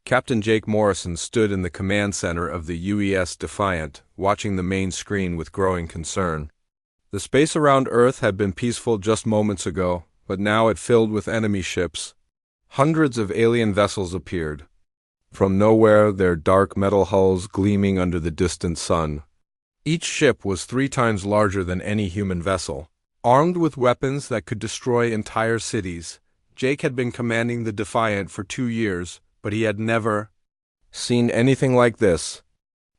Captain Jake Morrison stood in the command center of the UES Defiant, watching the main screen with growing concern. The space around Earth had been peaceful just moments ago, but now it filled with enemy ships. Hundreds of alien vessels appeared. From nowhere, their dark metal hulls gleaming under the distant sun. Each ship was 3 times larger than any human vessel. Armed with weapons that could destroy entire cities, Jake had been commanding the Defiant for 2 years, but he had never seen anything like this.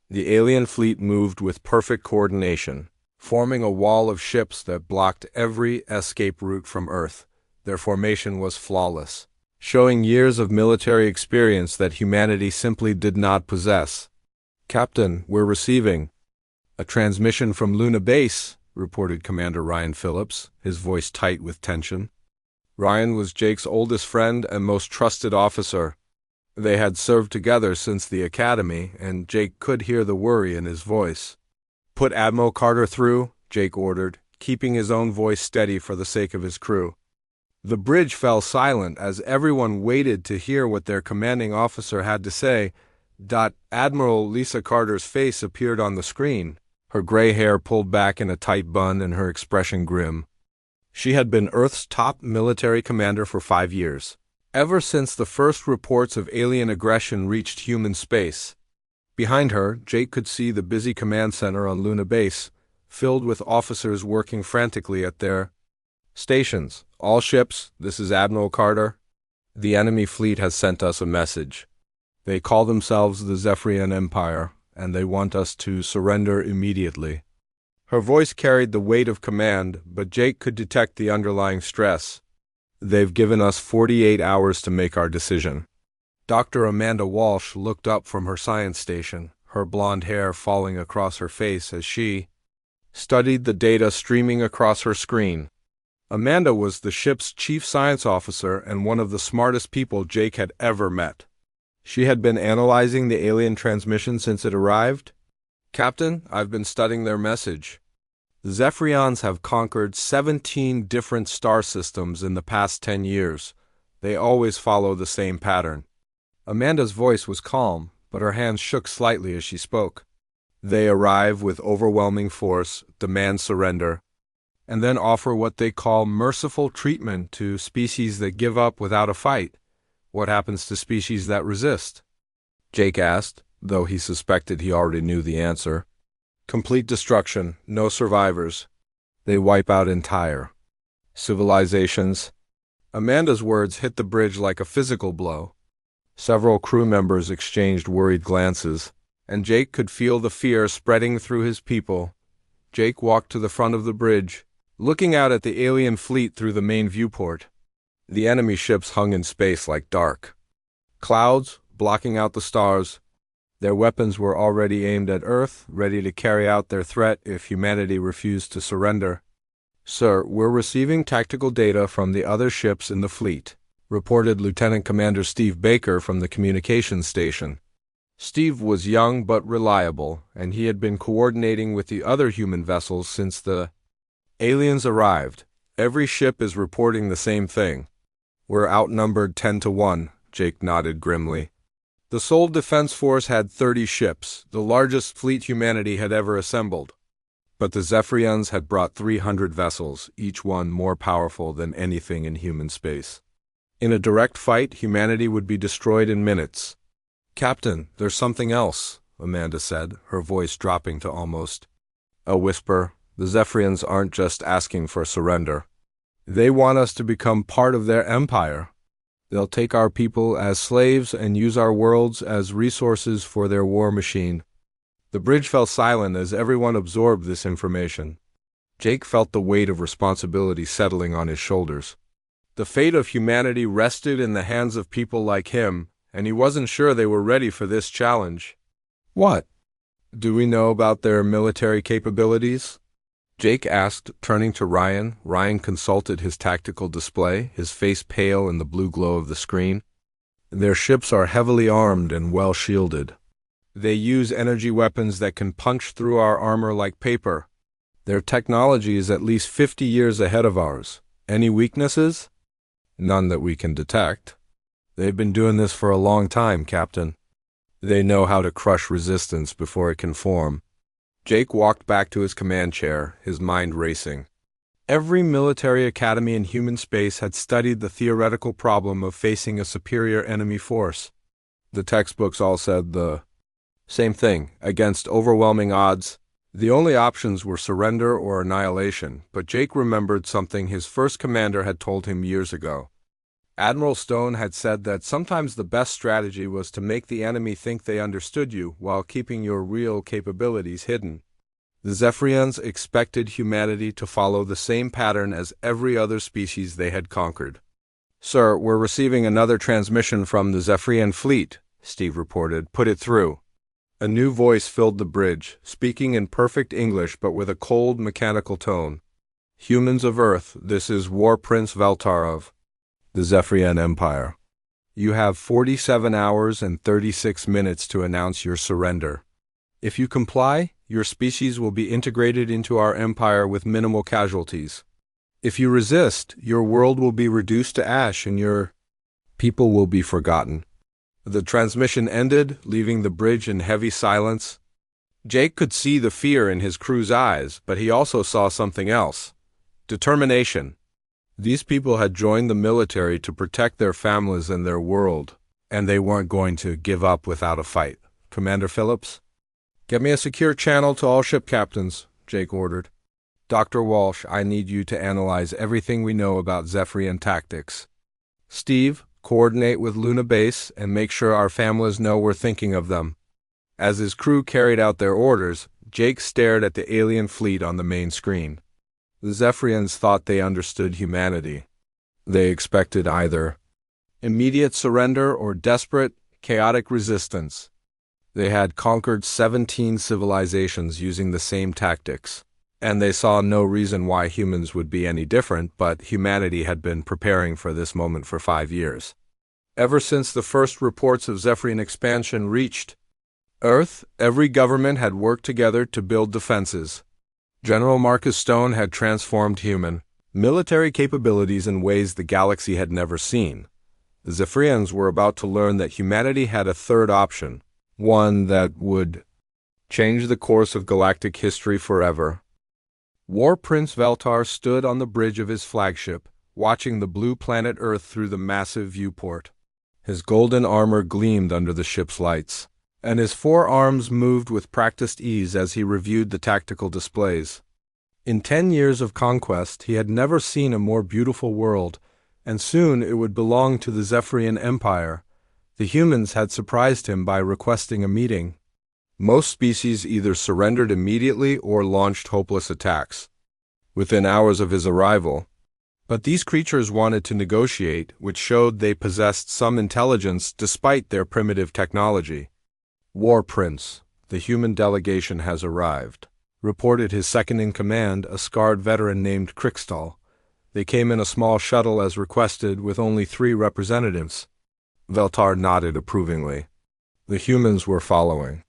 The alien fleet moved with perfect coordination, forming a wall of ships that blocked every escape route from Earth. Their formation was flawless, showing years of military experience that humanity simply did not possess. "Captain, we're receiving a transmission from Luna Base," reported Commander Ryan Phillips, his voice tight with tension. Ryan was Jake's oldest friend and most trusted officer. They had served together since the academy, and Jake could hear the worry in his voice. "Put Admiral Carter through," Jake ordered, keeping his own voice steady for the sake of his crew. The bridge fell silent as everyone waited to hear what their commanding officer had to say. Admiral Lisa Carter's face appeared on the screen, her gray hair pulled back in a tight bun and her expression grim. She had been Earth's top military commander for 5 years, ever since the first reports of alien aggression reached human space. Behind her, Jake could see the busy command center on Luna Base, filled with officers working frantically at their stations. "All ships, this is Admiral Carter. The enemy fleet has sent us a message. They call themselves the Zephyrian Empire, and they want us to surrender immediately." Her voice carried the weight of command, but Jake could detect the underlying stress. "They've given us 48 hours to make our decision." Dr. Amanda Walsh looked up from her science station, her blonde hair falling across her face as she studied the data streaming across her screen. Amanda was the ship's chief science officer and one of the smartest people Jake had ever met. She had been analyzing the alien transmission since it arrived. "Captain, I've been studying their message. The Zephyrians have conquered 17 different star systems in the past 10 years. They always follow the same pattern." Amanda's voice was calm, but her hands shook slightly as she spoke. "They arrive with overwhelming force, demand surrender, and then offer what they call merciful treatment to species that give up without a fight. What happens to species that resist?" Jake asked, though he suspected he already knew the answer. "Complete destruction, no survivors. They wipe out entire civilizations." Amanda's words hit the bridge like a physical blow. Several crew members exchanged worried glances, and Jake could feel the fear spreading through his people. Jake walked to the front of the bridge, looking out at the alien fleet through the main viewport. The enemy ships hung in space like dark clouds, blocking out the stars. Their weapons were already aimed at Earth, ready to carry out their threat if humanity refused to surrender. "Sir, we're receiving tactical data from the other ships in the fleet," reported Lieutenant Commander Steve Baker from the communications station. Steve was young but reliable, and he had been coordinating with the other human vessels since the aliens arrived. "Every ship is reporting the same thing. We're outnumbered 10 to 1, Jake nodded grimly. The Sol Defense Force had 30 ships, the largest fleet humanity had ever assembled. But the Zephyrians had brought 300 vessels, each one more powerful than anything in human space. In a direct fight, humanity would be destroyed in minutes. "Captain, there's something else," Amanda said, her voice dropping to almost a whisper. "The Zephyrians aren't just asking for surrender. They want us to become part of their empire. They'll take our people as slaves and use our worlds as resources for their war machine." The bridge fell silent as everyone absorbed this information. Jake felt the weight of responsibility settling on his shoulders. The fate of humanity rested in the hands of people like him, and he wasn't sure they were ready for this challenge. "What do we know about their military capabilities?" Jake asked, turning to Ryan. Ryan consulted his tactical display, his face pale in the blue glow of the screen. "Their ships are heavily armed and well shielded. They use energy weapons that can punch through our armor like paper. Their technology is at least 50 years ahead of ours. Any weaknesses?" "None that we can detect." They've been doing this for a long time, Captain. They know how to crush resistance before it can form. Jake walked back to his command chair, his mind racing. Every military academy in human space had studied the theoretical problem of facing a superior enemy force. The textbooks all said the same thing, against overwhelming odds. The only options were surrender or annihilation, but Jake remembered something his first commander had told him years ago. Admiral Stone had said that sometimes the best strategy was to make the enemy think they understood you while keeping your real capabilities hidden. The Zephyrians expected humanity to follow the same pattern as every other species they had conquered. "Sir, we're receiving another transmission from the Zephyrian fleet," Steve reported. "Put it through." A new voice filled the bridge, speaking in perfect English but with a cold, mechanical tone. "Humans of Earth, this is War Prince Veltar of the Zephyrian Empire. You have 47 hours and 36 minutes to announce your surrender. If you comply, your species will be integrated into our empire with minimal casualties. If you resist, your world will be reduced to ash and your people will be forgotten." The transmission ended, leaving the bridge in heavy silence. Jake could see the fear in his crew's eyes, but he also saw something else: determination. These people had joined the military to protect their families and their world, and they weren't going to give up without a fight. "Commander Phillips?" "Get me a secure channel to all ship captains," Jake ordered. "Dr. Walsh, I need you to analyze everything we know about Zephyrian tactics. Steve, coordinate with Luna Base and make sure our families know we're thinking of them." As his crew carried out their orders, Jake stared at the alien fleet on the main screen. The Zephyrians thought they understood humanity. They expected either immediate surrender or desperate, chaotic resistance. They had conquered 17 civilizations using the same tactics, and they saw no reason why humans would be any different, but humanity had been preparing for this moment for 5 years. Ever since the first reports of Zephyrian expansion reached Earth, every government had worked together to build defenses. General Marcus Stone had transformed human military capabilities in ways the galaxy had never seen. The Zephyrians were about to learn that humanity had a third option, one that would change the course of galactic history forever. War Prince Veltar stood on the bridge of his flagship, watching the blue planet Earth through the massive viewport. His golden armor gleamed under the ship's lights, and his 4 arms moved with practiced ease as he reviewed the tactical displays. In 10 years of conquest, he had never seen a more beautiful world, and soon it would belong to the Zephyrian Empire. The humans had surprised him by requesting a meeting. Most species either surrendered immediately or launched hopeless attacks within hours of his arrival. But these creatures wanted to negotiate, which showed they possessed some intelligence despite their primitive technology. "War Prince, the human delegation has arrived," reported his second-in-command, a scarred veteran named Crickstal. They came in a small shuttle as requested, with only 3 representatives. Veltar nodded approvingly. The humans were following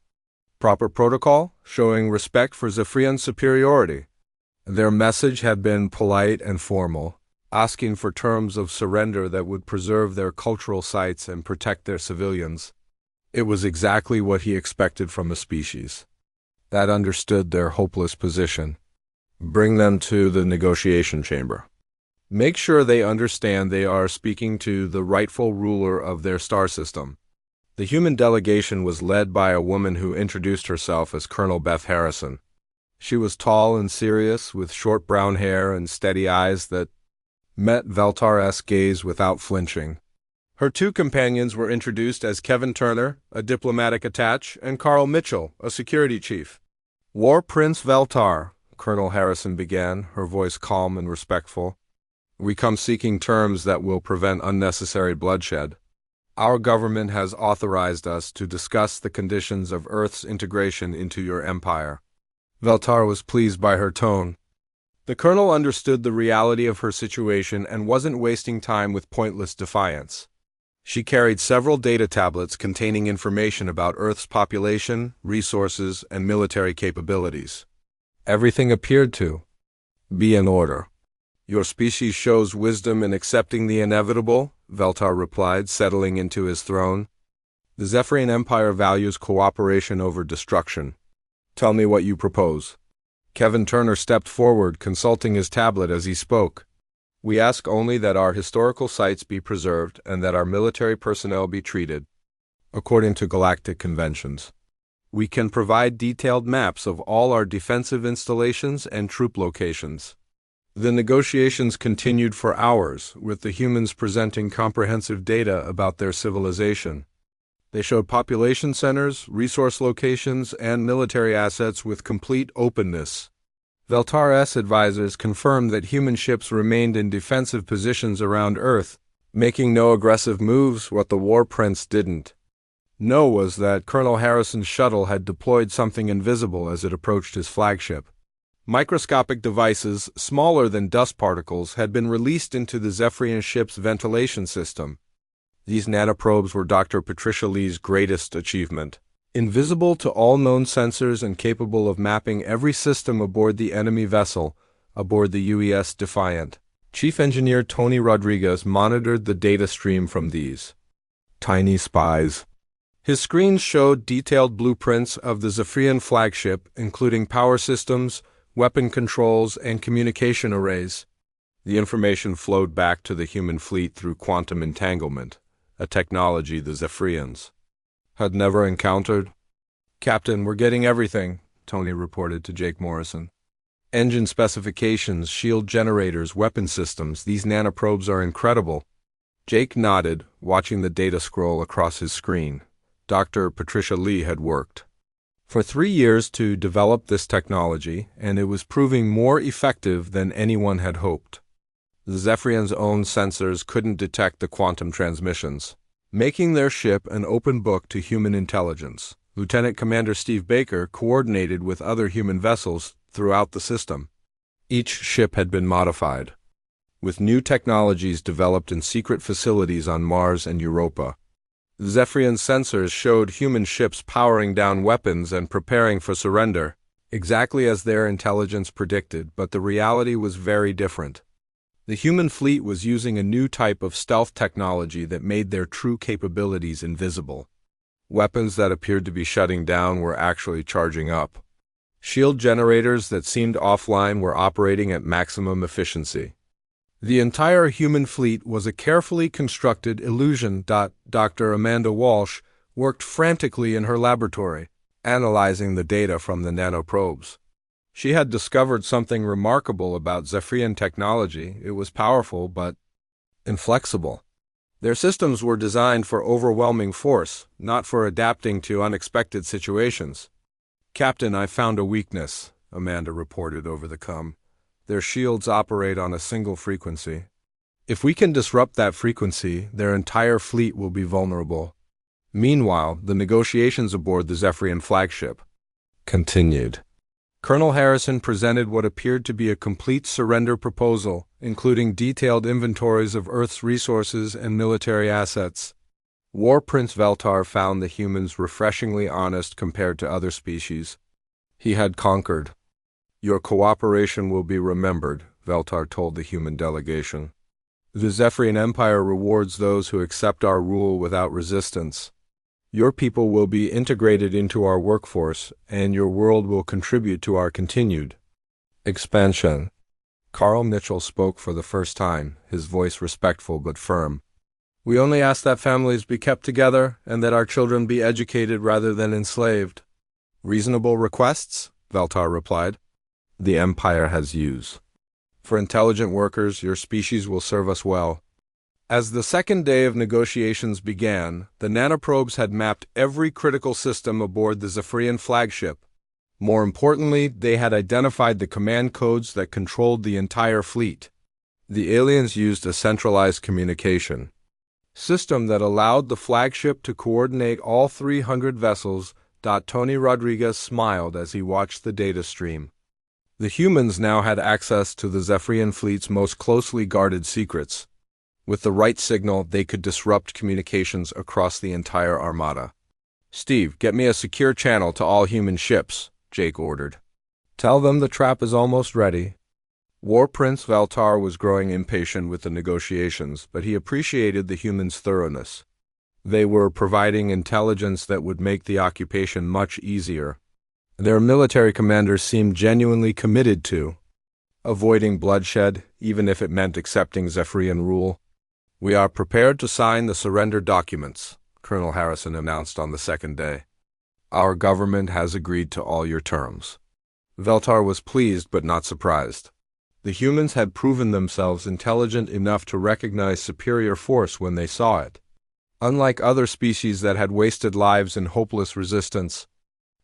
proper protocol, showing respect for Zephyrian superiority. Their message had been polite and formal, asking for terms of surrender that would preserve their cultural sites and protect their civilians. It was exactly what he expected from a species that understood their hopeless position. "Bring them to the negotiation chamber. Make sure they understand they are speaking to the rightful ruler of their star system." The human delegation was led by a woman who introduced herself as Colonel Beth Harrison. She was tall and serious, with short brown hair and steady eyes that met Veltar's gaze without flinching. Her 2 companions were introduced as Kevin Turner, a diplomatic attaché, and Carl Mitchell, a security chief. "War Prince Veltar," Colonel Harrison began, her voice calm and respectful. "We come seeking terms that will prevent unnecessary bloodshed. Our government has authorized us to discuss the conditions of Earth's integration into your empire." Veltar was pleased by her tone. The colonel understood the reality of her situation and wasn't wasting time with pointless defiance. She carried several data tablets containing information about Earth's population, resources, and military capabilities. Everything appeared to be in order. Your species shows wisdom in accepting the inevitable, Veltar replied, settling into his throne. The Zephyrian Empire values cooperation over destruction. Tell me what you propose. Kevin Turner stepped forward, consulting his tablet as he spoke. We ask only that our historical sites be preserved and that our military personnel be treated according to galactic conventions. We can provide detailed maps of all our defensive installations and troop locations. The negotiations continued for hours, with the humans presenting comprehensive data about their civilization. They showed population centers, resource locations, and military assets with complete openness. Veltar's advisors confirmed that human ships remained in defensive positions around Earth, making no aggressive moves. What the War Prince didn't know was that Colonel Harrison's shuttle had deployed something invisible as it approached his flagship. Microscopic devices, smaller than dust particles, had been released into the Zephyrian ship's ventilation system. These nanoprobes were Dr. Patricia Lee's greatest achievement. Invisible to all known sensors and capable of mapping every system aboard the enemy vessel, aboard the UES Defiant, Chief Engineer Tony Rodriguez monitored the data stream from these tiny spies. His screens showed detailed blueprints of the Zephyrian flagship, including power systems, weapon controls, and communication arrays. The information flowed back to the human fleet through quantum entanglement, a technology the Zephyrians had never encountered. Captain, we're getting everything, Tony reported to Jake Morrison. Engine specifications, shield generators, weapon systems, these nanoprobes are incredible. Jake nodded, watching the data scroll across his screen. Dr. Patricia Lee had worked for 3 years to develop this technology, and it was proving more effective than anyone had hoped. The Zephyrians' own sensors couldn't detect the quantum transmissions, making their ship an open book to human intelligence. Lieutenant Commander Steve Baker coordinated with other human vessels throughout the system. Each ship had been modified, with new technologies developed in secret facilities on Mars and Europa. The Zephyrian sensors showed human ships powering down weapons and preparing for surrender, exactly as their intelligence predicted, but the reality was very different. The human fleet was using a new type of stealth technology that made their true capabilities invisible. Weapons that appeared to be shutting down were actually charging up. Shield generators that seemed offline were operating at maximum efficiency. The entire human fleet was a carefully constructed illusion. Dr. Amanda Walsh worked frantically in her laboratory, analyzing the data from the nanoprobes. She had discovered something remarkable about Zephyrian technology. It was powerful, but inflexible. Their systems were designed for overwhelming force, not for adapting to unexpected situations. Captain, I found a weakness, Amanda reported over the comm. Their shields operate on a single frequency. If we can disrupt that frequency, their entire fleet will be vulnerable. Meanwhile, the negotiations aboard the Zephyrian flagship continued. Colonel Harrison presented what appeared to be a complete surrender proposal, including detailed inventories of Earth's resources and military assets. War Prince Veltar found the humans refreshingly honest compared to other species. He had conquered. Your cooperation will be remembered, Veltar told the human delegation. The Zephyrian Empire rewards those who accept our rule without resistance. Your people will be integrated into our workforce, and your world will contribute to our continued expansion. Carl Mitchell spoke for the first time, his voice respectful but firm. We only ask that families be kept together and that our children be educated rather than enslaved. Reasonable requests? Veltar replied. The Empire has use. For intelligent workers, your species will serve us well. As the second day of negotiations began, the nanoprobes had mapped every critical system aboard the Zephyrian flagship. More importantly, they had identified the command codes that controlled the entire fleet. The aliens used a centralized communication system that allowed the flagship to coordinate all 300 vessels. Tony Rodriguez smiled as he watched the data stream. The humans now had access to the Zephyrian fleet's most closely guarded secrets. With the right signal, they could disrupt communications across the entire armada. Steve, get me a secure channel to all human ships, Jake ordered. Tell them the trap is almost ready. War Prince Veltar was growing impatient with the negotiations, but he appreciated the humans' thoroughness. They were providing intelligence that would make the occupation much easier. Their military commanders seemed genuinely committed to avoiding bloodshed, even if it meant accepting Zephyrian rule. "We are prepared to sign the surrender documents," Colonel Harrison announced on the second day. "Our government has agreed to all your terms." Veltar was pleased but not surprised. The humans had proven themselves intelligent enough to recognize superior force when they saw it. Unlike other species that had wasted lives in hopeless resistance,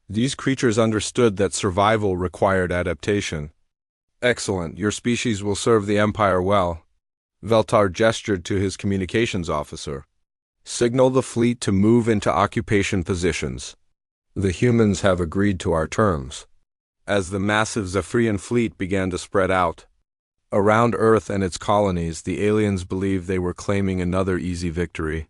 these creatures understood that survival required adaptation. "Excellent, your species will serve the Empire well." Veltar gestured to his communications officer. "Signal the fleet to move into occupation positions. The humans have agreed to our terms." As the massive Zephyrian fleet began to spread out around Earth and its colonies, the aliens believed they were claiming another easy victory.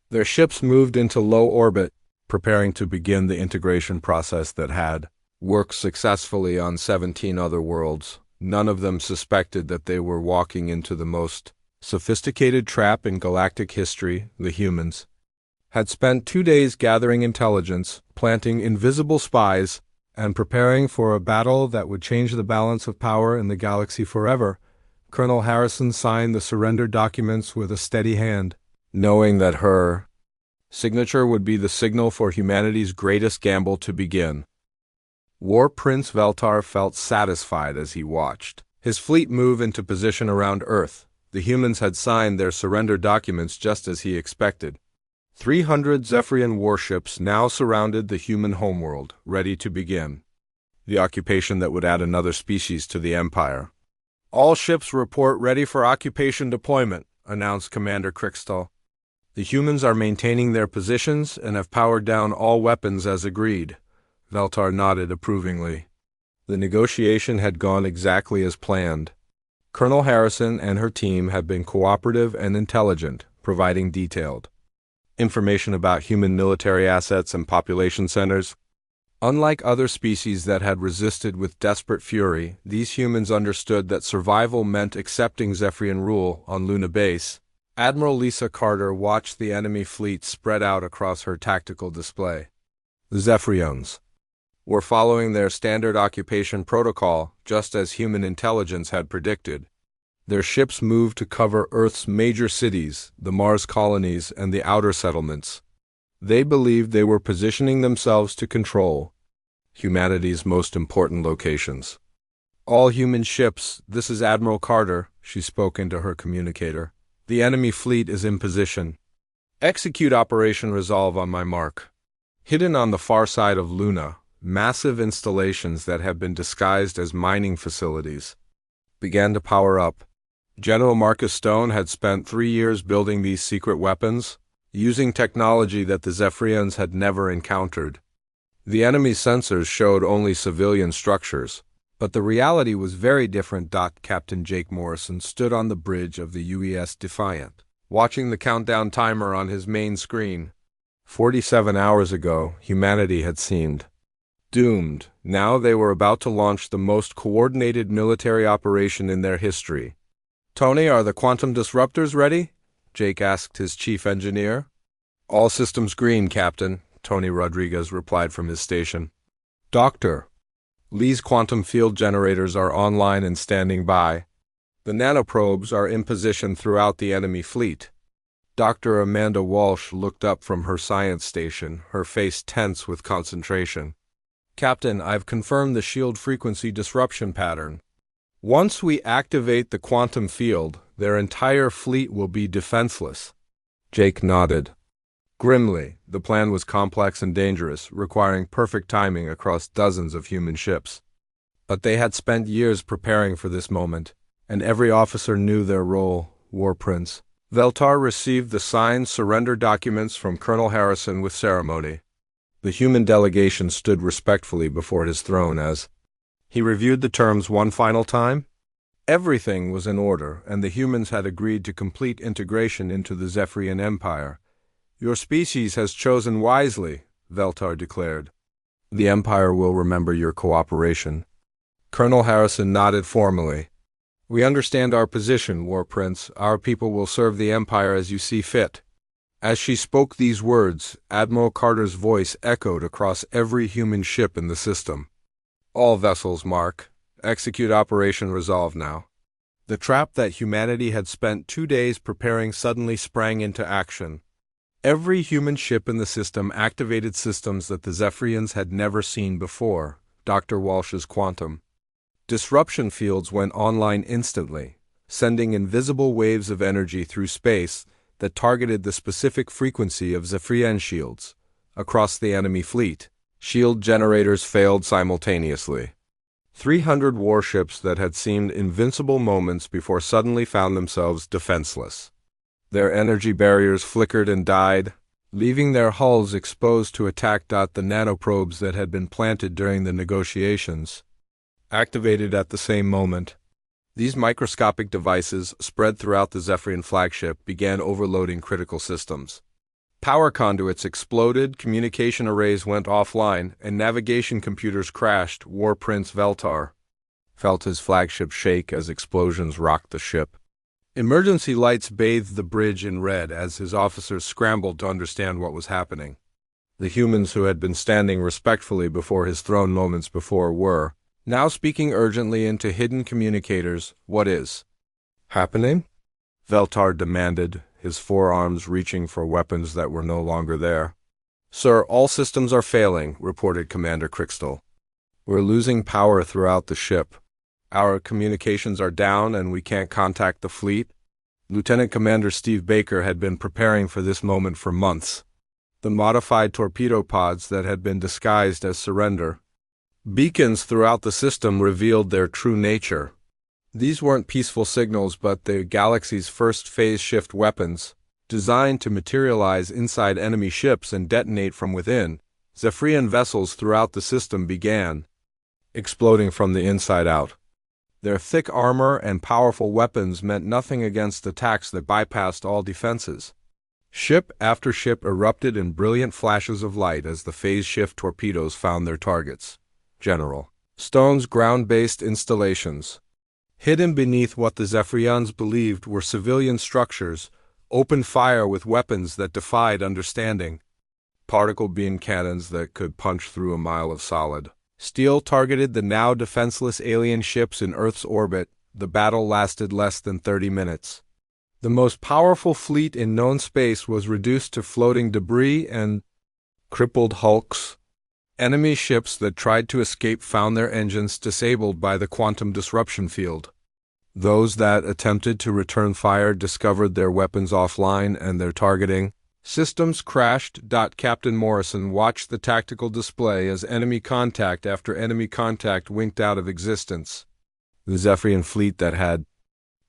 Their ships moved into low orbit, preparing to begin the integration process that had worked successfully on 17 other worlds. None of them suspected that they were walking into the most sophisticated trap in galactic history. The humans had spent 2 days gathering intelligence, planting invisible spies, and preparing for a battle that would change the balance of power in the galaxy forever. Colonel Harrison signed the surrender documents with a steady hand, knowing that her signature would be the signal for humanity's greatest gamble to begin. War Prince Veltar felt satisfied as he watched his fleet move into position around Earth. The humans had signed their surrender documents just as he expected. 300 Zephyrian warships now surrounded the human homeworld, ready to begin the occupation that would add another species to the Empire. "All ships report ready for occupation deployment," announced Commander Crickstall. "The humans are maintaining their positions and have powered down all weapons as agreed." Veltar nodded approvingly. The negotiation had gone exactly as planned. Colonel Harrison and her team had been cooperative and intelligent, providing detailed information about human military assets and population centers. Unlike other species that had resisted with desperate fury, these humans understood that survival meant accepting Zephyrian rule on Luna Base. Admiral Lisa Carter watched the enemy fleet spread out across her tactical display. The Zephyrians were following their standard occupation protocol, just as human intelligence had predicted. Their ships moved to cover Earth's major cities, the Mars colonies, and the outer settlements. They believed they were positioning themselves to control humanity's most important locations. "All human ships, this is Admiral Carter," she spoke into her communicator. "The enemy fleet is in position. Execute Operation Resolve on my mark." Hidden on the far side of Luna, massive installations that had been disguised as mining facilities began to power up. General Marcus Stone had spent 3 years building these secret weapons, using technology that the Zephyrians had never encountered. The enemy's sensors showed only civilian structures, but the reality was very different. Captain Jake Morrison stood on the bridge of the UES Defiant, watching the countdown timer on his main screen. 47 hours ago, humanity had seemed doomed. Now they were about to launch the most coordinated military operation in their history. "Tony, are the quantum disruptors ready?" Jake asked his chief engineer. "All systems green, Captain," Tony Rodriguez replied from his station. "Doctor, Lee's quantum field generators are online and standing by. The nanoprobes are in position throughout the enemy fleet." Dr. Amanda Walsh looked up from her science station, her face tense with concentration. "Captain, I've confirmed the shield frequency disruption pattern. Once we activate the quantum field, their entire fleet will be defenseless." Jake nodded. Grimly, the plan was complex and dangerous, requiring perfect timing across dozens of human ships. But they had spent years preparing for this moment, and every officer knew their role. War Prince Veltar received the signed surrender documents from Colonel Harrison with ceremony. The human delegation stood respectfully before his throne as he reviewed the terms one final time. Everything was in order, and the humans had agreed to complete integration into the Zephyrian Empire. "Your species has chosen wisely," Veltar declared. "The Empire will remember your cooperation." Colonel Harrison nodded formally. We understand our position, War Prince. Our people will serve the Empire as you see fit. As she spoke these words, Admiral Carter's voice echoed across every human ship in the system. All vessels, mark. Execute Operation Resolve now. The trap that humanity had spent 2 days preparing suddenly sprang into action. Every human ship in the system activated systems that the Zephyrians had never seen before. Dr. Walsh's quantum disruption fields went online instantly, sending invisible waves of energy through space that targeted the specific frequency of Zephyrian shields. Across the enemy fleet, shield generators failed simultaneously. 300 warships that had seemed invincible moments before suddenly found themselves defenseless. Their energy barriers flickered and died, leaving their hulls exposed to attack. The nanoprobes that had been planted during the negotiations activated at the same moment. These microscopic devices, spread throughout the Zephyrian flagship, began overloading critical systems. Power conduits exploded, communication arrays went offline, and navigation computers crashed. War Prince Veltar felt his flagship shake as explosions rocked the ship. Emergency lights bathed the bridge in red as his officers scrambled to understand what was happening. The humans who had been standing respectfully before his throne moments before were now speaking urgently into hidden communicators. What is happening? Veltar demanded, his forearms reaching for weapons that were no longer there. Sir, all systems are failing, reported Commander Crystal. We're losing power throughout the ship. Our communications are down and we can't contact the fleet. Lieutenant Commander Steve Baker had been preparing for this moment for months. The modified torpedo pods that had been disguised as surrender beacons throughout the system revealed their true nature. These weren't peaceful signals but the galaxy's first phase shift weapons, designed to materialize inside enemy ships and detonate from within. Zephyrian vessels throughout the system began exploding from the inside out. Their thick armor and powerful weapons meant nothing against attacks that bypassed all defenses. Ship after ship erupted in brilliant flashes of light as the phase shift torpedoes found their targets. General Stone's ground-based installations, hidden beneath what the Zephyrians believed were civilian structures, opened fire with weapons that defied understanding. Particle beam cannons that could punch through a mile of solid steel targeted the now defenseless alien ships in Earth's orbit. The battle lasted less than 30 minutes. The most powerful fleet in known space was reduced to floating debris and crippled hulks. Enemy ships that tried to escape found their engines disabled by the quantum disruption field. Those that attempted to return fire discovered their weapons offline and their targeting systems crashed. Captain Morrison watched the tactical display as enemy contact after enemy contact winked out of existence. The Zephyrian fleet that had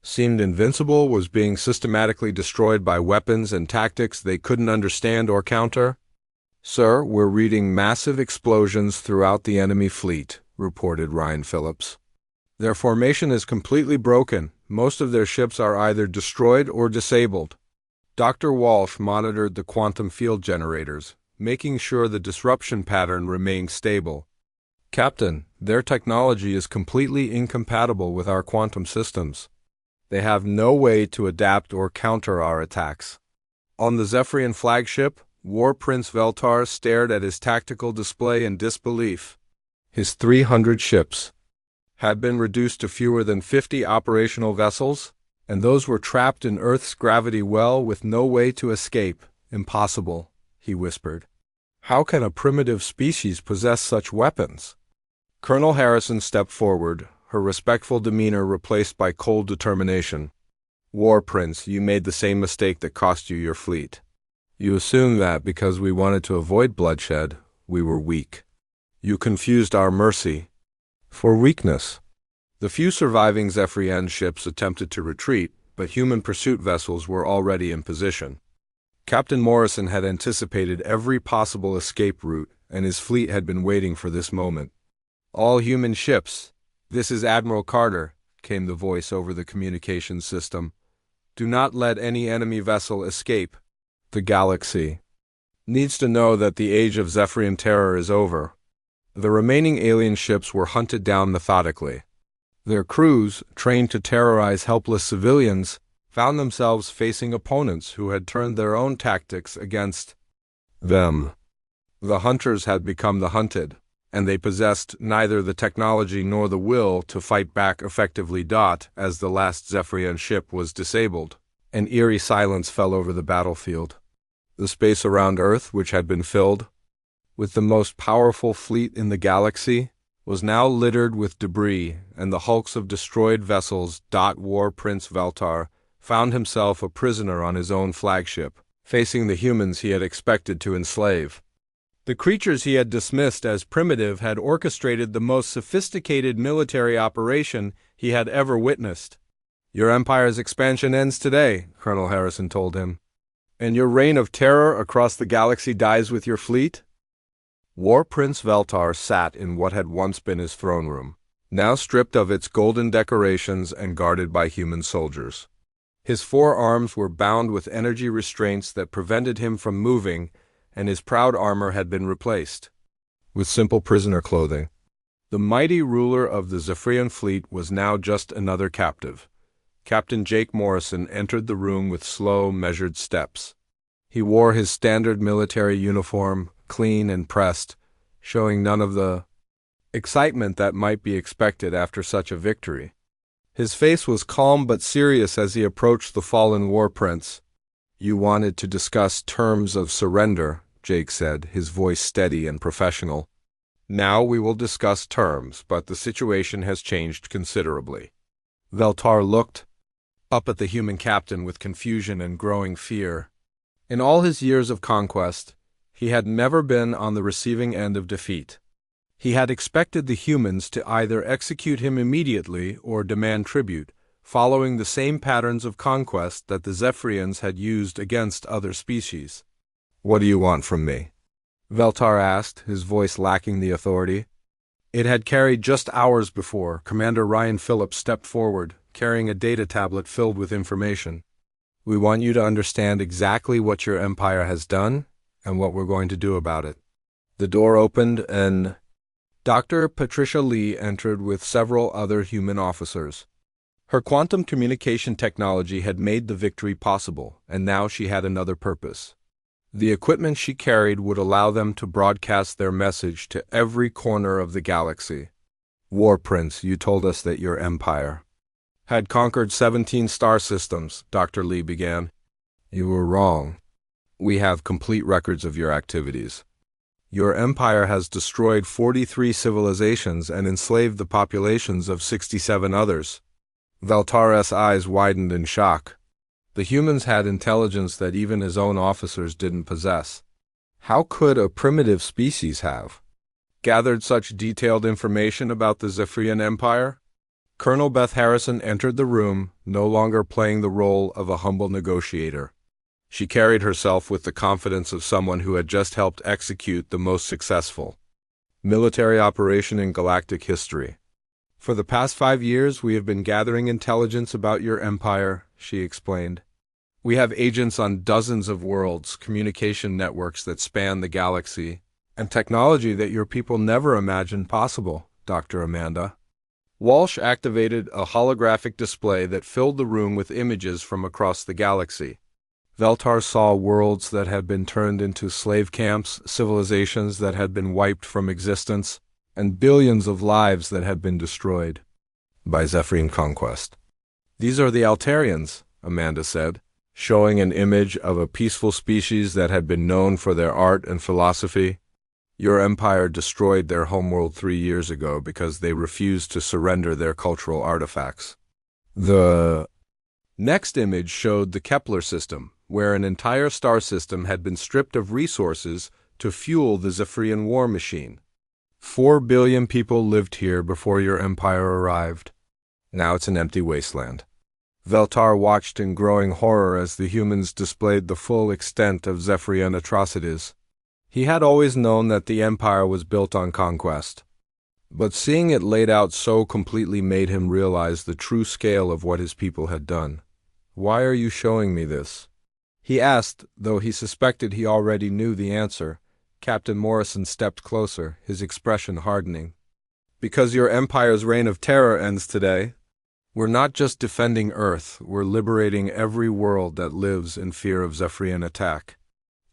seemed invincible was being systematically destroyed by weapons and tactics they couldn't understand or counter. Sir, we're reading massive explosions throughout the enemy fleet, reported Ryan Phillips. Their formation is completely broken. Most of their ships are either destroyed or disabled. Dr. Walsh monitored the quantum field generators, making sure the disruption pattern remained stable. Captain, their technology is completely incompatible with our quantum systems. They have no way to adapt or counter our attacks. On the Zephyrian flagship, War Prince Veltar stared at his tactical display in disbelief. His 300 ships had been reduced to fewer than 50 operational vessels, and those were trapped in Earth's gravity well with no way to escape. Impossible, he whispered. How can a primitive species possess such weapons? Colonel Harrison stepped forward, her respectful demeanor replaced by cold determination. War Prince, you made the same mistake that cost you your fleet. You assumed that because we wanted to avoid bloodshed, we were weak. You confused our mercy for weakness. The few surviving Zephyrian ships attempted to retreat, but human pursuit vessels were already in position. Captain Morrison had anticipated every possible escape route, and his fleet had been waiting for this moment. All human ships, this is Admiral Carter, came the voice over the communications system. Do not let any enemy vessel escape. The galaxy needs to know that the age of Zephyrian terror is over. The remaining alien ships were hunted down methodically. Their crews, trained to terrorize helpless civilians, found themselves facing opponents who had turned their own tactics against them. The hunters had become the hunted, and they possessed neither the technology nor the will to fight back effectively. As the last Zephyrian ship was disabled, an eerie silence fell over the battlefield. The space around Earth, which had been filled with the most powerful fleet in the galaxy, was now littered with debris and the hulks of destroyed vessels. War Prince Veltar found himself a prisoner on his own flagship, facing the humans he had expected to enslave. The creatures he had dismissed as primitive had orchestrated the most sophisticated military operation he had ever witnessed. "Your empire's expansion ends today," Colonel Harrison told him. "And your reign of terror across the galaxy dies with your fleet?" War Prince Veltar sat in what had once been his throne room, now stripped of its golden decorations and guarded by human soldiers. His forearms were bound with energy restraints that prevented him from moving, and his proud armor had been replaced with simple prisoner clothing. The mighty ruler of the Zephyrian fleet was now just another captive. Captain Jake Morrison entered the room with slow, measured steps. He wore his standard military uniform, clean and pressed, showing none of the excitement that might be expected after such a victory. His face was calm but serious as he approached the fallen war prince. "You wanted to discuss terms of surrender," Jake said, his voice steady and professional. "Now we will discuss terms, but the situation has changed considerably." Veltar looked up at the human captain with confusion and growing fear. In all his years of conquest, he had never been on the receiving end of defeat. He had expected the humans to either execute him immediately or demand tribute, following the same patterns of conquest that the Zephyrians had used against other species. "What do you want from me?" Veltar asked, his voice lacking the authority it had carried just hours before. Commander Ryan Phillips stepped forward, carrying a data tablet filled with information. "We want you to understand exactly what your empire has done and what we're going to do about it." The door opened and Dr. Patricia Lee entered with several other human officers. Her quantum communication technology had made the victory possible, and now she had another purpose. The equipment she carried would allow them to broadcast their message to every corner of the galaxy. "War Prince, you told us that your empire had conquered 17 star systems," Dr. Lee began. "You were wrong. We have complete records of your activities. Your empire has destroyed 43 civilizations and enslaved the populations of 67 others." Veltar's eyes widened in shock. The humans had intelligence that even his own officers didn't possess. How could a primitive species have gathered such detailed information about the Zephyrian Empire? Colonel Beth Harrison entered the room, no longer playing the role of a humble negotiator. She carried herself with the confidence of someone who had just helped execute the most successful military operation in galactic history. "For the past 5 years, we have been gathering intelligence about your empire," she explained. "We have agents on dozens of worlds, communication networks that span the galaxy, and technology that your people never imagined possible, Dr. Amanda." Walsh activated a holographic display that filled the room with images from across the galaxy. Veltar saw worlds that had been turned into slave camps, civilizations that had been wiped from existence, and billions of lives that had been destroyed by Zephyrian conquest. "These are the Altarians," Amanda said, showing an image of a peaceful species that had been known for their art and philosophy. "Your empire destroyed their homeworld 3 years ago because they refused to surrender their cultural artifacts." The next image showed the Kepler system, where an entire star system had been stripped of resources to fuel the Zephyrian war machine. 4 billion people lived here before your empire arrived. Now it's an empty wasteland. Veltar watched in growing horror as the humans displayed the full extent of Zephyrian atrocities. He had always known that the empire was built on conquest, but seeing it laid out so completely made him realize the true scale of what his people had done. "Why are you showing me this?" he asked, though he suspected he already knew the answer. Captain Morrison stepped closer, his expression hardening. Because your empire's reign of terror ends today. We're not just defending Earth, we're liberating every world that lives in fear of Zephyrian attack.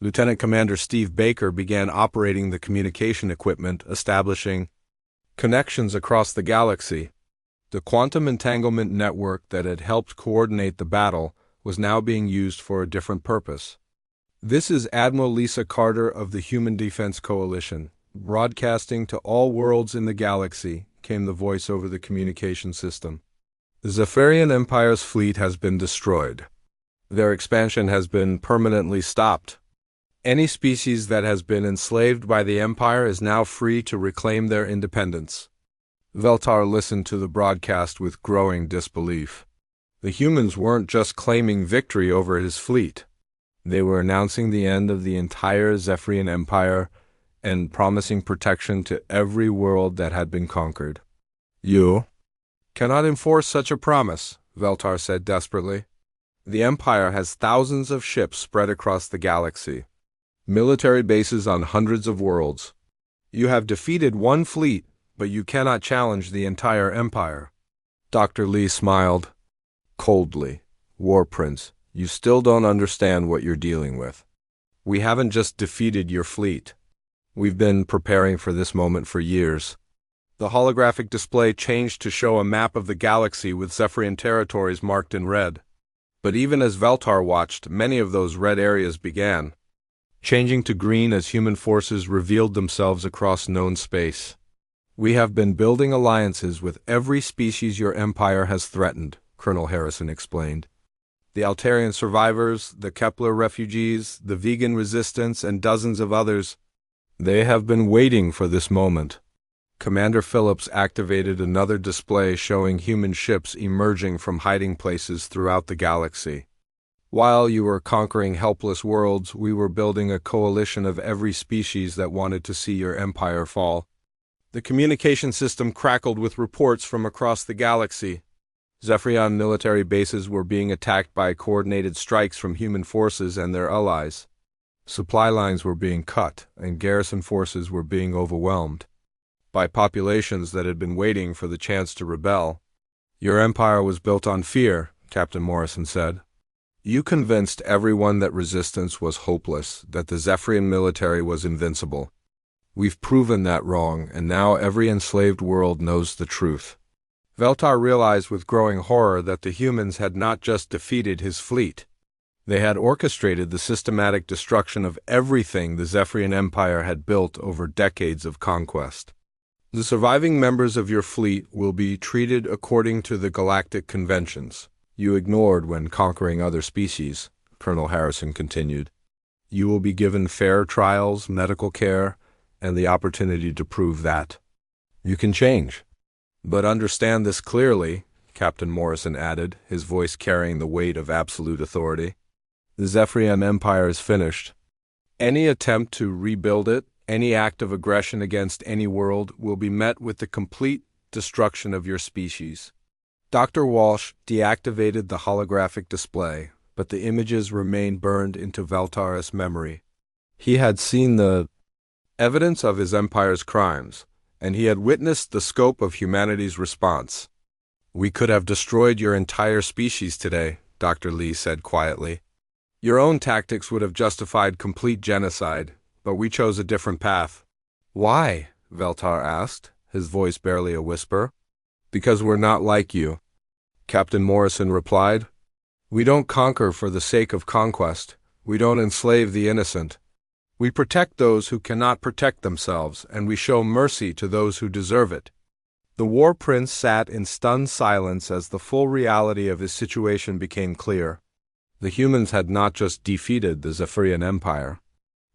Lieutenant Commander Steve Baker began operating the communication equipment, establishing connections across the galaxy. The quantum entanglement network that had helped coordinate the battle was now being used for a different purpose. This is Admiral Lisa Carter of the Human Defense Coalition. Broadcasting to all worlds in the galaxy, came the voice over the communication system. The Zephyrian Empire's fleet has been destroyed. Their expansion has been permanently stopped. Any species that has been enslaved by the Empire is now free to reclaim their independence. Veltar listened to the broadcast with growing disbelief. The humans weren't just claiming victory over his fleet. They were announcing the end of the entire Zephyrian Empire and promising protection to every world that had been conquered. You cannot enforce such a promise, Veltar said desperately. The Empire has thousands of ships spread across the galaxy, military bases on hundreds of worlds. You have defeated one fleet, but you cannot challenge the entire Empire. Dr. Lee smiled coldly. War Prince, you still don't understand what you're dealing with. We haven't just defeated your fleet. We've been preparing for this moment for years. The holographic display changed to show a map of the galaxy with Zephyrian territories marked in red. But even as Veltar watched, many of those red areas began changing to green as human forces revealed themselves across known space. We have been building alliances with every species your empire has threatened, Colonel Harrison explained. The Altarian survivors, the Kepler refugees, the vegan resistance, and dozens of others. They have been waiting for this moment. Commander Phillips activated another display showing human ships emerging from hiding places throughout the galaxy. While you were conquering helpless worlds, we were building a coalition of every species that wanted to see your empire fall. The communication system crackled with reports from across the galaxy. Zephyrian military bases were being attacked by coordinated strikes from human forces and their allies. Supply lines were being cut, and garrison forces were being overwhelmed by populations that had been waiting for the chance to rebel. Your empire was built on fear, Captain Morrison said. You convinced everyone that resistance was hopeless, that the Zephyrian military was invincible. We've proven that wrong, and now every enslaved world knows the truth. Veltar realized with growing horror that the humans had not just defeated his fleet. They had orchestrated the systematic destruction of everything the Zephyrian Empire had built over decades of conquest. The surviving members of your fleet will be treated according to the galactic conventions you ignored when conquering other species, Colonel Harrison continued. You will be given fair trials, medical care, and the opportunity to prove that you can change. But understand this clearly, Captain Morrison added, his voice carrying the weight of absolute authority. The Zephyrian Empire is finished. Any attempt to rebuild it, any act of aggression against any world will be met with the complete destruction of your species. Dr. Walsh deactivated the holographic display, but the images remained burned into Veltar's memory. He had seen the evidence of his empire's crimes, and he had witnessed the scope of humanity's response. We could have destroyed your entire species today, Dr. Lee said quietly. Your own tactics would have justified complete genocide, but we chose a different path. Why? Veltar asked, his voice barely a whisper. Because we're not like you, Captain Morrison replied. We don't conquer for the sake of conquest. We don't enslave the innocent. We protect those who cannot protect themselves, and we show mercy to those who deserve it. The War Prince sat in stunned silence as the full reality of his situation became clear. The humans had not just defeated the Zephyrian Empire.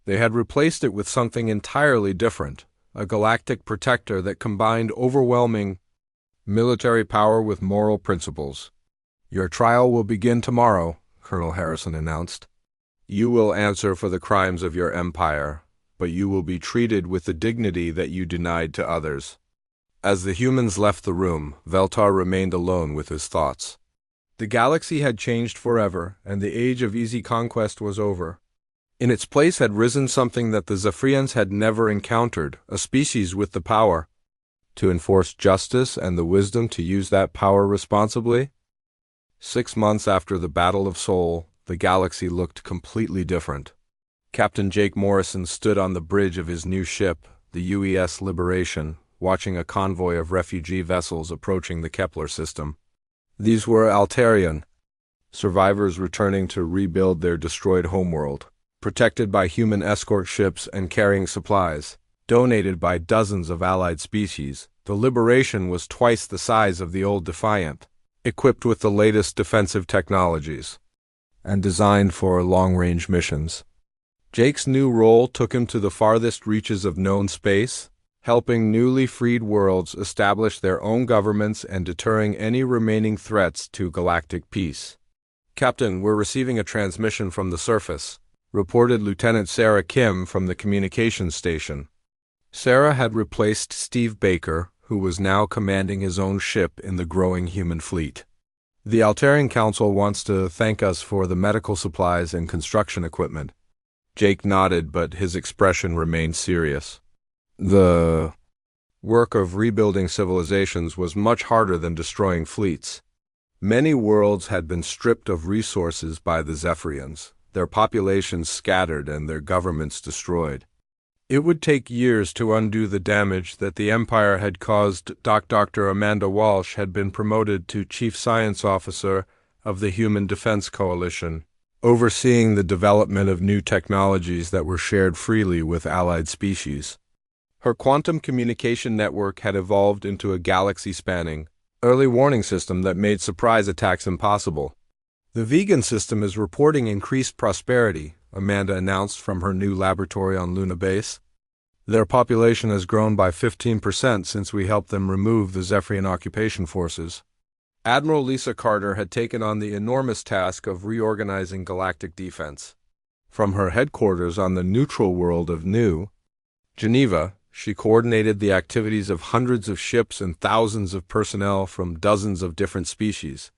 They had replaced it with something entirely different, a galactic protector that combined overwhelming military power with moral principles. Your trial will begin tomorrow, Colonel Harrison announced. You will answer for the crimes of your empire, but you will be treated with the dignity that you denied to others. As the humans left the room, Veltar remained alone with his thoughts. The galaxy had changed forever, and the age of easy conquest was over. In its place had risen something that the Zephyrians had never encountered, a species with the power to enforce justice and the wisdom to use that power responsibly? 6 months after the Battle of Seoul, the galaxy looked completely different. Captain Jake Morrison stood on the bridge of his new ship, the UES Liberation, watching a convoy of refugee vessels approaching the Kepler system. These were Altarian, survivors returning to rebuild their destroyed homeworld, protected by human escort ships and carrying supplies, donated by dozens of allied species. The Liberation was twice the size of the old Defiant, equipped with the latest defensive technologies, and designed for long-range missions. Jake's new role took him to the farthest reaches of known space, helping newly freed worlds establish their own governments and deterring any remaining threats to galactic peace. "Captain, we're receiving a transmission from the surface," reported Lieutenant Sarah Kim from the communications station. Sarah had replaced Steve Baker, who was now commanding his own ship in the growing human fleet. "The Altarian Council wants to thank us for the medical supplies and construction equipment." Jake nodded, but his expression remained serious. The work of rebuilding civilizations was much harder than destroying fleets. Many worlds had been stripped of resources by the Zephyrians, their populations scattered and their governments destroyed. It would take years to undo the damage that the Empire had caused. Dr. Amanda Walsh had been promoted to Chief Science Officer of the Human Defense Coalition, overseeing the development of new technologies that were shared freely with allied species. Her quantum communication network had evolved into a galaxy-spanning, early warning system that made surprise attacks impossible. "The vegan system is reporting increased prosperity," Amanda announced from her new laboratory on Luna Base. "Their population has grown by 15% since we helped them remove the Zephyrian occupation forces." Admiral Lisa Carter had taken on the enormous task of reorganizing galactic defense. From her headquarters on the neutral world of New Geneva, she coordinated the activities of hundreds of ships and thousands of personnel from dozens of different species.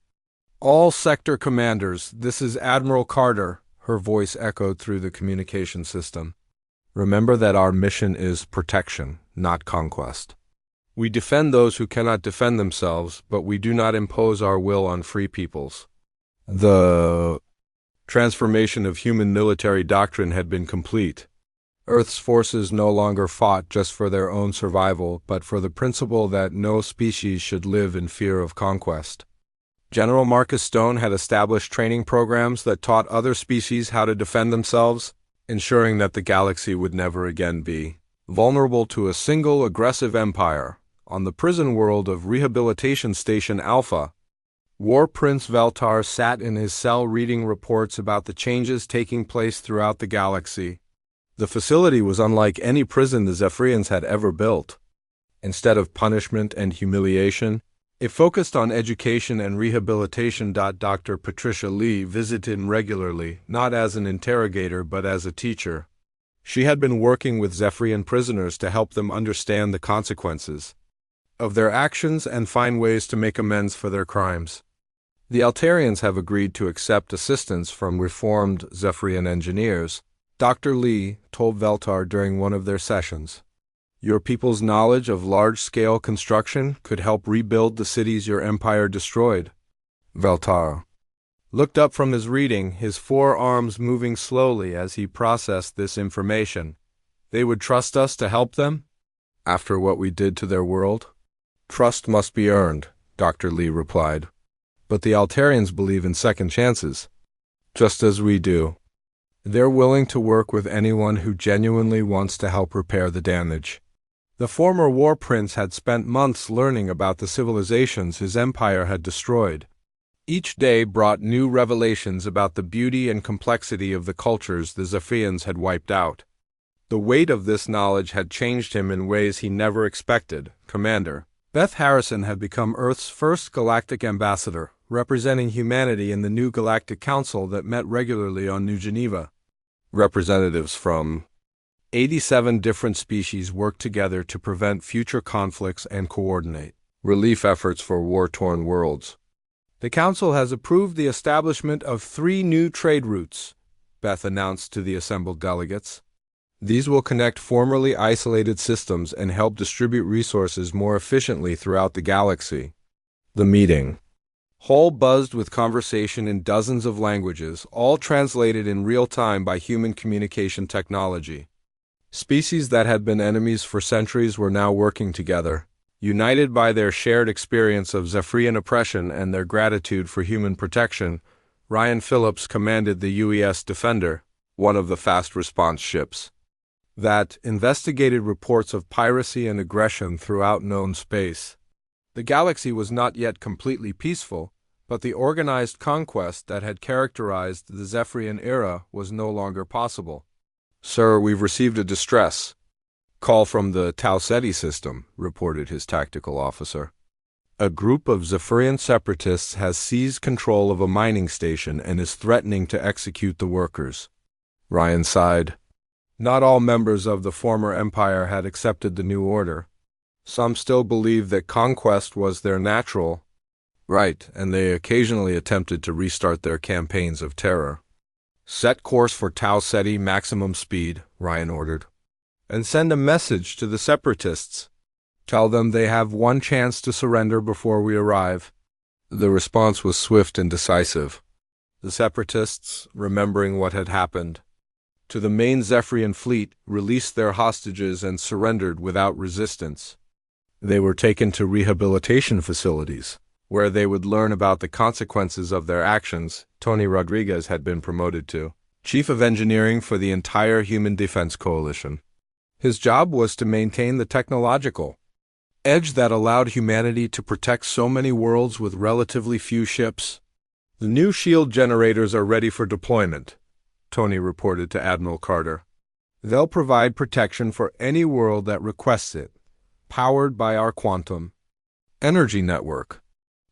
"All sector commanders, this is Admiral Carter," her voice echoed through the communication system. "Remember that our mission is protection, not conquest. We defend those who cannot defend themselves, but we do not impose our will on free peoples." The transformation of human military doctrine had been complete. Earth's forces no longer fought just for their own survival, but for the principle that no species should live in fear of conquest. General Marcus Stone had established training programs that taught other species how to defend themselves, ensuring that the galaxy would never again be vulnerable to a single aggressive empire. On the prison world of Rehabilitation Station Alpha, War Prince Veltar sat in his cell reading reports about the changes taking place throughout the galaxy. The facility was unlike any prison the Zephyrians had ever built. Instead of punishment and humiliation, it focused on education and rehabilitation. Dr. Patricia Lee visited him regularly, not as an interrogator but as a teacher. She had been working with Zephyrian prisoners to help them understand the consequences of their actions and find ways to make amends for their crimes. "The Altarians have agreed to accept assistance from reformed Zephyrian engineers," Dr. Lee told Veltar during one of their sessions. "Your people's knowledge of large-scale construction could help rebuild the cities your empire destroyed." Veltar looked up from his reading, his forearms moving slowly as he processed this information. "They would trust us to help them? After what we did to their world?" "Trust must be earned," Dr. Lee replied. "But the Altarians believe in second chances, just as we do. They're willing to work with anyone who genuinely wants to help repair the damage." The former war prince had spent months learning about the civilizations his empire had destroyed. Each day brought new revelations about the beauty and complexity of the cultures the Zephyrians had wiped out. The weight of this knowledge had changed him in ways he never expected. Commander Beth Harrison had become Earth's first galactic ambassador, representing humanity in the new Galactic Council that met regularly on New Geneva. Representatives from 87 different species worked together to prevent future conflicts and coordinate relief efforts for war-torn worlds. "The Council has approved the establishment of 3 new trade routes," Beth announced to the assembled delegates. These will connect formerly isolated systems and help distribute resources more efficiently throughout the galaxy. The meeting. Hall buzzed with conversation in dozens of languages, all translated in real time by human communication technology. Species that had been enemies for centuries were now working together, united by their shared experience of Zephyrian oppression and their gratitude for human protection. Ryan Phillips commanded the UES Defender, one of the fast response ships that investigated reports of piracy and aggression throughout known space. The galaxy was not yet completely peaceful, but the organized conquest that had characterized the Zephyrian era was no longer possible. "Sir, we've received a distress call from the Tau Ceti system," reported his tactical officer. "A group of Zephyrian separatists has seized control of a mining station and is threatening to execute the workers." Ryan sighed. Not all members of the former empire had accepted the new order. Some still believed that conquest was their natural right, and they occasionally attempted to restart their campaigns of terror. "Set course for Tau Ceti maximum speed," Ryan ordered, "and send a message to the separatists. Tell them they have one chance to surrender before we arrive." The response was swift and decisive. The separatists, remembering what had happened to the main Zephyrian fleet, released their hostages and surrendered without resistance. They were taken to rehabilitation facilities, where they would learn about the consequences of their actions. Tony Rodriguez had been promoted to Chief of Engineering for the entire Human Defense Coalition. His job was to maintain the technological edge that allowed humanity to protect so many worlds with relatively few ships. "The new shield generators are ready for deployment," Tony reported to Admiral Carter. "They'll provide protection for any world that requests it, powered by our quantum energy network."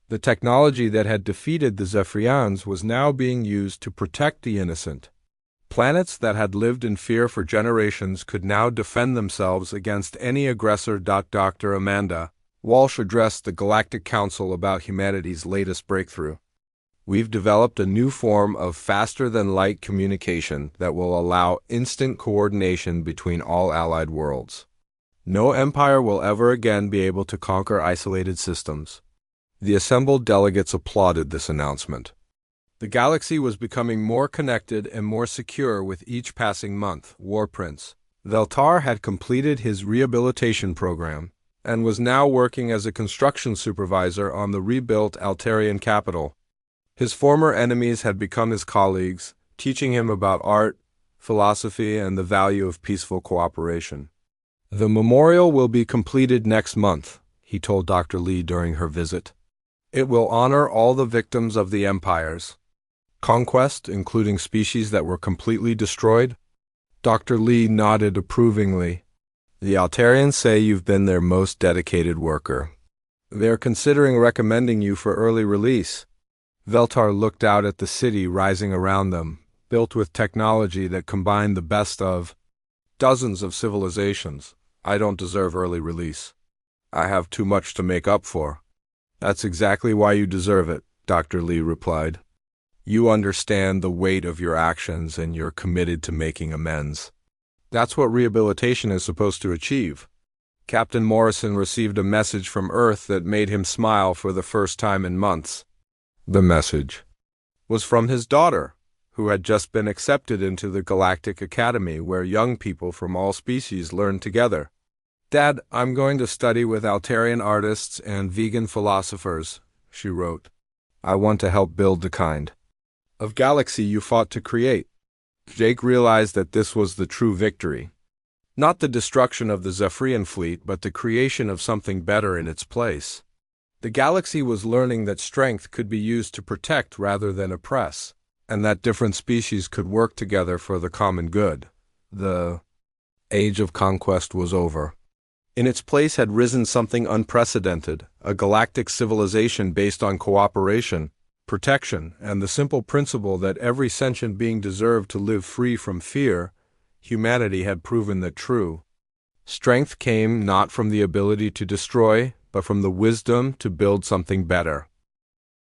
The technology that had defeated the Zephyrians was now being used to protect the innocent. Planets that had lived in fear for generations could now defend themselves against any aggressor. Dr. Amanda Walsh addressed the Galactic Council about humanity's latest breakthrough. "We've developed a new form of faster-than-light communication that will allow instant coordination between all allied worlds. No empire will ever again be able to conquer isolated systems." The assembled delegates applauded this announcement. The galaxy was becoming more connected and more secure with each passing month. War Prince Veltar had completed his rehabilitation program and was now working as a construction supervisor on the rebuilt Altarian capital. His former enemies had become his colleagues, teaching him about art, philosophy, and the value of peaceful cooperation. "The memorial will be completed next month," he told Dr. Lee during her visit. "It will honor all the victims of the empire's conquest, including species that were completely destroyed." Dr. Lee nodded approvingly. "The Altarians say you've been their most dedicated worker. They're considering recommending you for early release." Veltar looked out at the city rising around them, built with technology that combined the best of dozens of civilizations. "I don't deserve early release. I have too much to make up for." "That's exactly why you deserve it," Dr. Lee replied. "You understand the weight of your actions and you're committed to making amends. That's what rehabilitation is supposed to achieve." Captain Morrison received a message from Earth that made him smile for the first time in months. The message was from his daughter, who had just been accepted into the Galactic Academy, where young people from all species learn together. "Dad, I'm going to study with Altarian artists and vegan philosophers," she wrote. "I want to help build the kind of galaxy you fought to create." Jake realized that this was the true victory. Not the destruction of the Zephyrian fleet, but the creation of something better in its place. The galaxy was learning that strength could be used to protect rather than oppress, and that different species could work together for the common good. The age of conquest was over. In its place had risen something unprecedented, a galactic civilization based on cooperation, protection, and the simple principle that every sentient being deserved to live free from fear. Humanity had proven that true strength came not from the ability to destroy, but from the wisdom to build something better.